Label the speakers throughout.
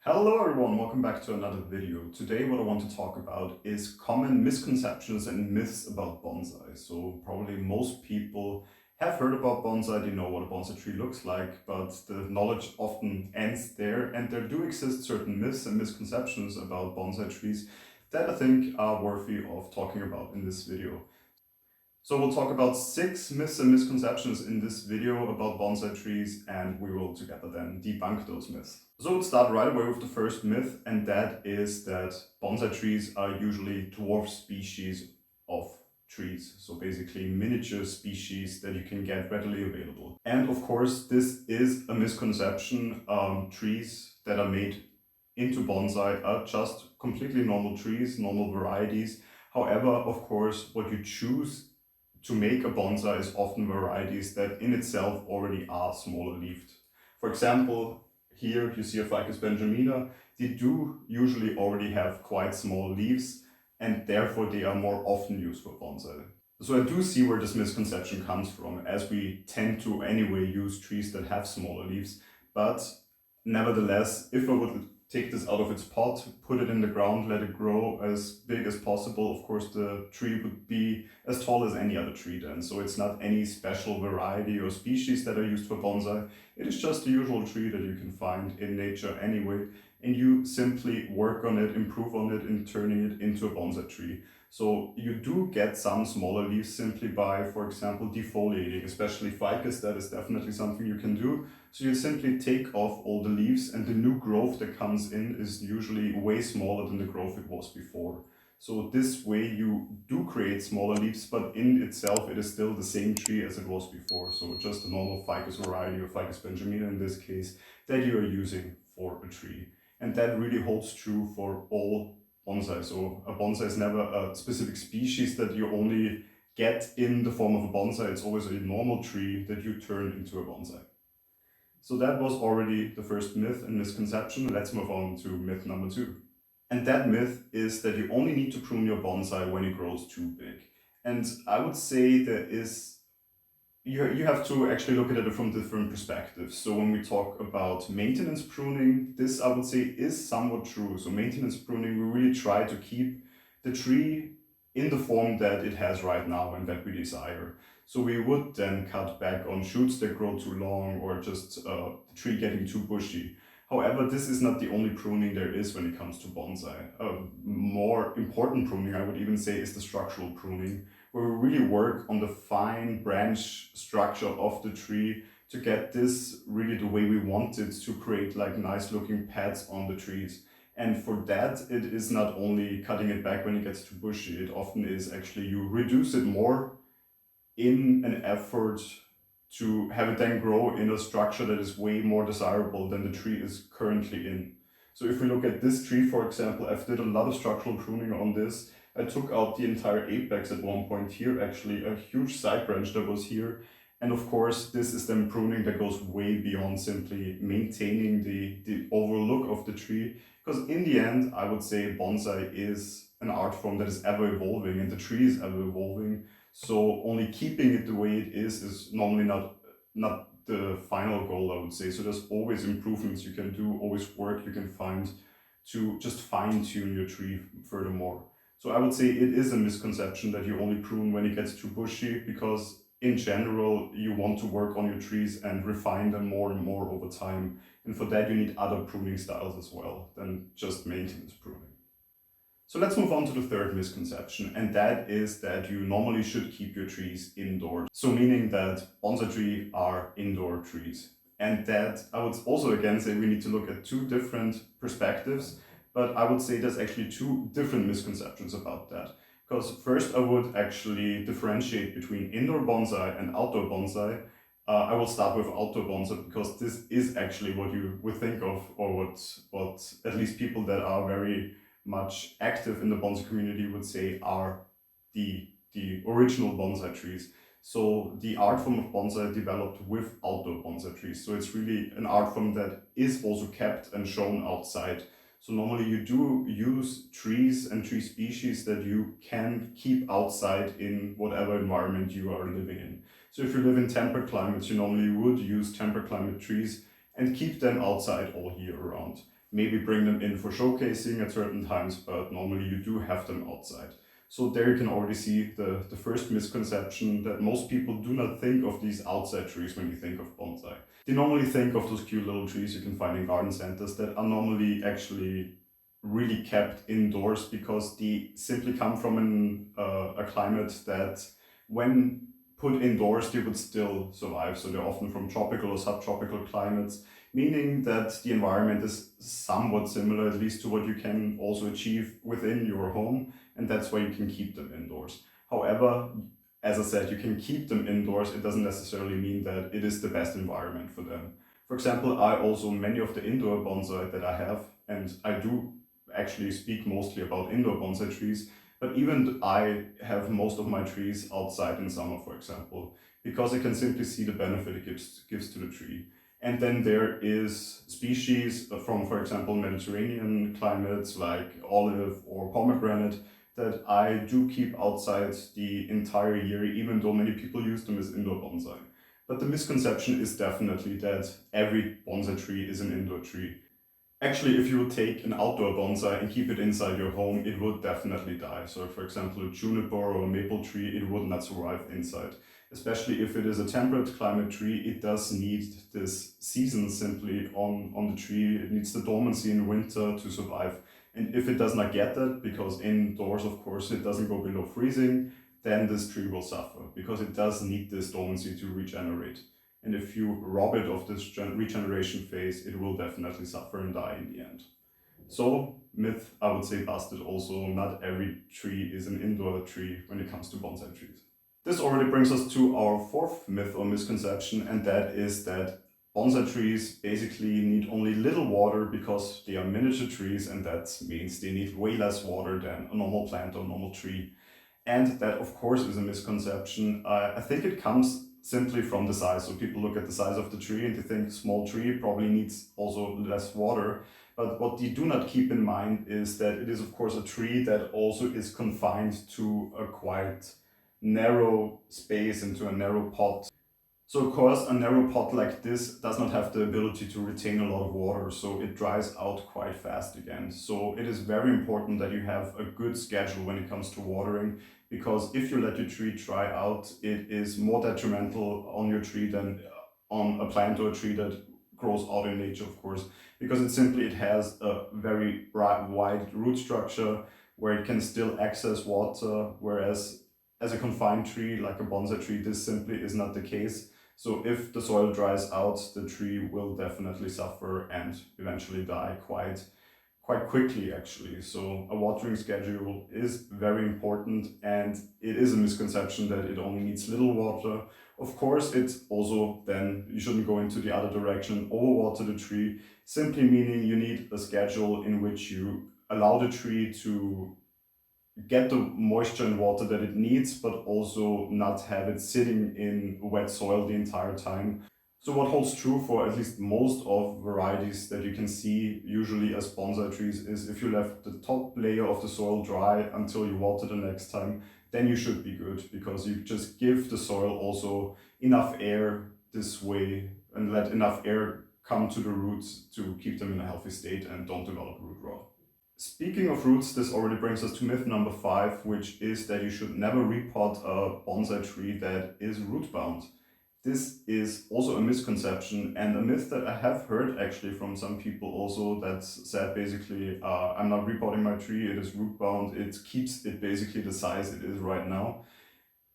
Speaker 1: Hello everyone, welcome back to another video. Today what I want to talk about is common misconceptions and myths about bonsai. So probably most people have heard about bonsai, they know what a bonsai tree looks like, but the knowledge often ends there, and there do exist certain myths and misconceptions about bonsai trees that I think are worthy of talking about in this video. So we'll talk about 6 myths and misconceptions in this video about bonsai trees, and we will together then debunk those myths. So we'll start right away with the first myth, and that is that bonsai trees are usually dwarf species of trees. So basically miniature species that you can get readily available. And of course, this is a misconception. Trees that are made into bonsai are just completely normal trees, normal varieties. However, of course, what you choose to make a bonsai is often varieties that in itself already are smaller leafed. For example, here you see a Ficus benjamina. They do usually already have quite small leaves, and therefore they are more often used for bonsai. So I do see where this misconception comes from, as we tend to anyway use trees that have smaller leaves. But nevertheless, if I would take this out of its pot, put it in the ground, let it grow as big as possible, of course the tree would be as tall as any other tree then. So it's not any special variety or species that are used for bonsai. It is just the usual tree that you can find in nature anyway, and you simply work on it, improve on it, and turning it into a bonsai tree. So you do get some smaller leaves simply by, for example, defoliating, especially ficus. That is definitely something you can do. So you simply take off all the leaves, and the new growth that comes in is usually way smaller than the growth it was before. So this way you do create smaller leaves, but in itself it is still the same tree as it was before. So just a normal ficus variety, or Ficus benjamina in this case, that you are using for a tree. And that really holds true for all bonsai. So a bonsai is never a specific species that you only get in the form of a bonsai. It's always a normal tree that you turn into a bonsai. So that was already the first myth and misconception. Let's move on to myth number 2. And that myth is that you only need to prune your bonsai when it grows too big. And I would say you have to actually look at it from different perspectives. So when we talk about maintenance pruning, this I would say is somewhat true. So maintenance pruning, we really try to keep the tree in the form that it has right now and that we desire. So we would then cut back on shoots that grow too long, or just the tree getting too bushy. However, this is not the only pruning there is when it comes to bonsai. More important pruning, I would even say, is the structural pruning, where we really work on the fine branch structure of the tree to get this really the way we want it, to create like nice looking pads on the trees. And for that, it is not only cutting it back when it gets too bushy, it often is actually you reduce it more in an effort to have it then grow in a structure that is way more desirable than the tree is currently in. So if we look at this tree, for example, I've did a lot of structural pruning on this. I took out the entire apex at one point here, actually a huge side branch that was here. And of course, this is then pruning that goes way beyond simply maintaining the overall look of the tree. Because in the end, I would say bonsai is an art form that is ever evolving, and the tree is ever evolving. So only keeping it the way it is normally not the final goal, I would say. So there's always improvements you can do, always work you can find to just fine tune your tree furthermore. So I would say it is a misconception that you only prune when it gets too bushy, because in general you want to work on your trees and refine them more and more over time. And for that you need other pruning styles as well than just maintenance pruning. So let's move on to the third misconception, and that is that you normally should keep your trees indoors. So meaning that bonsai trees are indoor trees. And that I would also again say we need to look at two different perspectives, but I would say there's actually two different misconceptions about that. Because first I would actually differentiate between indoor bonsai and outdoor bonsai. I will start with outdoor bonsai because this is actually what you would think of, or what at least people that are very much active in the bonsai community would say are the original bonsai trees. So the art form of bonsai developed with outdoor bonsai trees. So it's really an art form that is also kept and shown outside. So normally you do use trees and tree species that you can keep outside in whatever environment you are living in. So if you live in temperate climates, you normally would use temperate climate trees and keep them outside all year round. maybe bring them in for showcasing at certain times, but normally you do have them outside. So there you can already see the first misconception, that most people do not think of these outside trees when you think of bonsai. They normally think of those cute little trees you can find in garden centers that are normally actually really kept indoors, because they simply come from a climate that when put indoors they would still survive. So they're often from tropical or subtropical climates, meaning that the environment is somewhat similar, at least to what you can also achieve within your home, and that's why you can keep them indoors. However, as I said, you can keep them indoors. It doesn't necessarily mean that it is the best environment for them. For example, I also, many of the indoor bonsai that I have, and I do actually speak mostly about indoor bonsai trees, but even I have most of my trees outside in summer, for example, because I can simply see the benefit it gives to the tree. And then there is species from, for example, Mediterranean climates like olive or pomegranate that I do keep outside the entire year, even though many people use them as indoor bonsai. But the misconception is definitely that every bonsai tree is an indoor tree. Actually, if you would take an outdoor bonsai and keep it inside your home, it would definitely die. So, for example, a juniper or a maple tree, it would not survive inside. Especially if it is a temperate climate tree, it does need this season simply on the tree. It needs the dormancy in winter to survive. And if it does not get that, because indoors, of course, it doesn't go below freezing, then this tree will suffer, because it does need this dormancy to regenerate. And if you rob it of this regeneration phase, it will definitely suffer and die in the end. So, myth, I would say, busted also. Not every tree is an indoor tree when it comes to bonsai trees. This already brings us to our fourth myth or misconception, and that is that bonsai trees basically need only little water because they are miniature trees, and that means they need way less water than a normal plant or normal tree. And that, of course, is a misconception. I think it comes simply from the size. So people look at the size of the tree and they think small tree probably needs also less water. But what they do not keep in mind is that it is, of course, a tree that also is confined to a quite narrow space, into a narrow pot. So of course, a narrow pot like this does not have the ability to retain a lot of water, so it dries out quite fast again. So it is very important that you have a good schedule when it comes to watering, because if you let your tree dry out, it is more detrimental on your tree than on a plant or a tree that grows out in nature, of course, because it has a very wide root structure where it can still access water, whereas as a confined tree like a bonsai tree, this simply is not the case. So if the soil dries out, the tree will definitely suffer and eventually die quite quickly, actually. So a watering schedule is very important, and it is a misconception that it only needs little water. Of course, it's also, then you shouldn't go into the other direction, overwater the tree, simply meaning you need a schedule in which you allow the tree to get the moisture and water that it needs, but also not have it sitting in wet soil the entire time. So what holds true for at least most of varieties that you can see usually as bonsai trees is, if you left the top layer of the soil dry until you water the next time, then you should be good, because you just give the soil also enough air this way and let enough air come to the roots to keep them in a healthy state and don't develop root rot. Speaking of roots, this already brings us to myth number 5, which is that you should never repot a bonsai tree that is root bound. This is also a misconception and a myth that I have heard actually from some people also, that said basically, I'm not repotting my tree, it is root bound, it keeps it basically the size it is right now.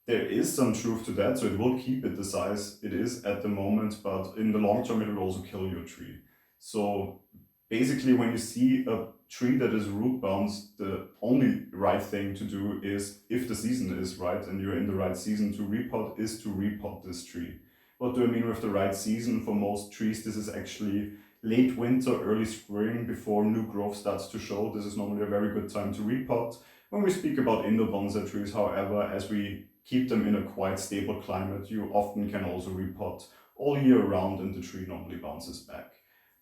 Speaker 1: There is some truth to that, so it will keep it the size it is at the moment, but in the long term it will also kill your tree. So basically, when you see a tree that is root bound, the only right thing to do is, if the season is right and you're in the right season to repot, is to repot this tree. What do I mean with the right season? For most trees, this is actually late winter, early spring, before new growth starts to show. This is normally a very good time to repot. When we speak about indoor bonsai trees, however, as we keep them in a quite stable climate, you often can also repot all year round and the tree normally bounces back.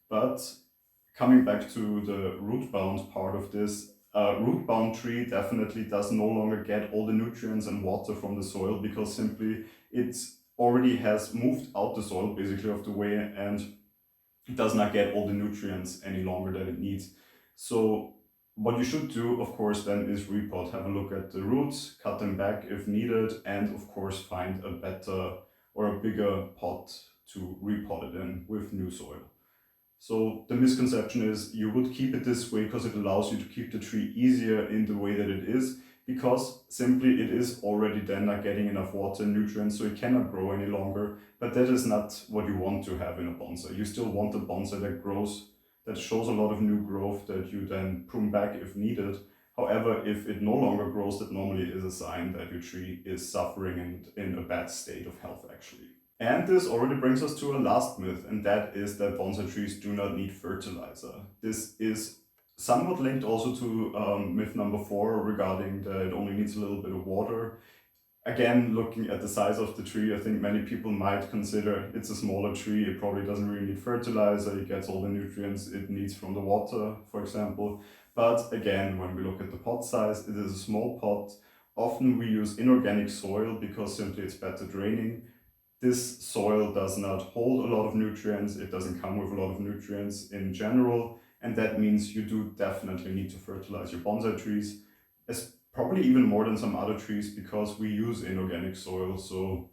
Speaker 1: But coming back to the root bound part of this, a root bound tree definitely does no longer get all the nutrients and water from the soil, because simply it already has moved out the soil basically of the way, and it does not get all the nutrients any longer that it needs. So what you should do, of course, then is repot. Have a look at the roots, cut them back if needed, and of course find a better or a bigger pot to repot it in with new soil. So the misconception is you would keep it this way because it allows you to keep the tree easier in the way that it is, because simply it is already then not getting enough water and nutrients, so it cannot grow any longer. But that is not what you want to have in a bonsai. You still want a bonsai that grows, that shows a lot of new growth that you then prune back if needed. However, if it no longer grows, that normally is a sign that your tree is suffering and in a bad state of health actually. And this already brings us to a last myth, and that is that bonsai trees do not need fertilizer. This is somewhat linked also to myth number 4 regarding that it only needs a little bit of water. Again, looking at the size of the tree, I think many people might consider it's a smaller tree, it probably doesn't really need fertilizer, it gets all the nutrients it needs from the water, for example. But again, when we look at the pot size, it is a small pot. Often we use inorganic soil because simply it's better draining. This soil does not hold a lot of nutrients, it doesn't come with a lot of nutrients in general, and that means you do definitely need to fertilize your bonsai trees, as probably even more than some other trees because we use inorganic soil. So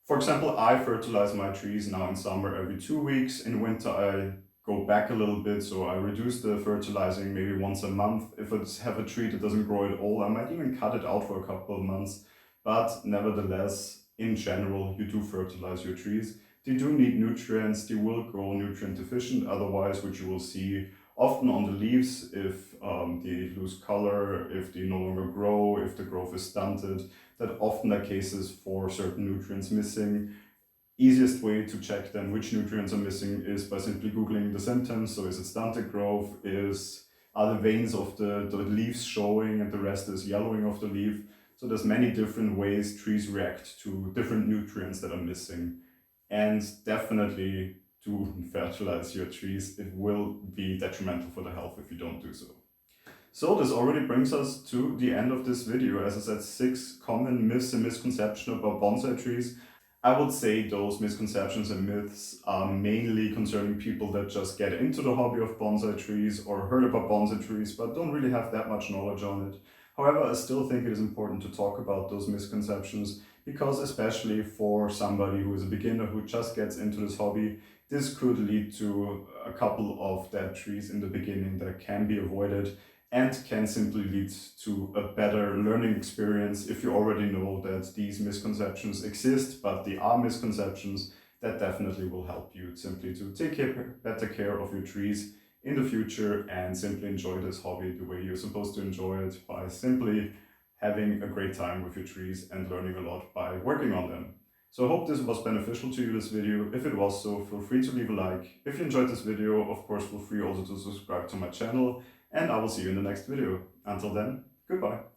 Speaker 1: for example, I fertilize my trees now in summer every 2 weeks. In winter, I go back a little bit, so I reduce the fertilizing maybe once a month. If I have a tree that doesn't grow at all, I might even cut it out for a couple of months. But nevertheless, in general, you do fertilize your trees. They do need nutrients, they will grow nutrient deficient otherwise, which you will see often on the leaves if they lose color, if they no longer grow, if the growth is stunted. That often are cases for certain nutrients missing. Easiest way to check then which nutrients are missing is by simply Googling the symptoms. So is it stunted growth? Are the veins of the leaves showing and the rest is yellowing of the leaf? So there's many different ways trees react to different nutrients that are missing. And definitely do fertilize your trees. It will be detrimental for the health if you don't do so. So this already brings us to the end of this video. As I said, 6 common myths and misconceptions about bonsai trees. I would say those misconceptions and myths are mainly concerning people that just get into the hobby of bonsai trees or heard about bonsai trees but don't really have that much knowledge on it. However, I still think it is important to talk about those misconceptions because especially for somebody who is a beginner who just gets into this hobby, this could lead to a couple of dead trees in the beginning that can be avoided and can simply lead to a better learning experience if you already know that these misconceptions exist, but they are misconceptions. That definitely will help you simply to take better care of your trees in the future and simply enjoy this hobby the way you're supposed to enjoy it, by simply having a great time with your trees and learning a lot by working on them. So I hope this was beneficial to you, this video. If it was so, feel free to leave a like. If you enjoyed this video, of course, feel free also to subscribe to my channel, and I will see you in the next video. Until then, goodbye.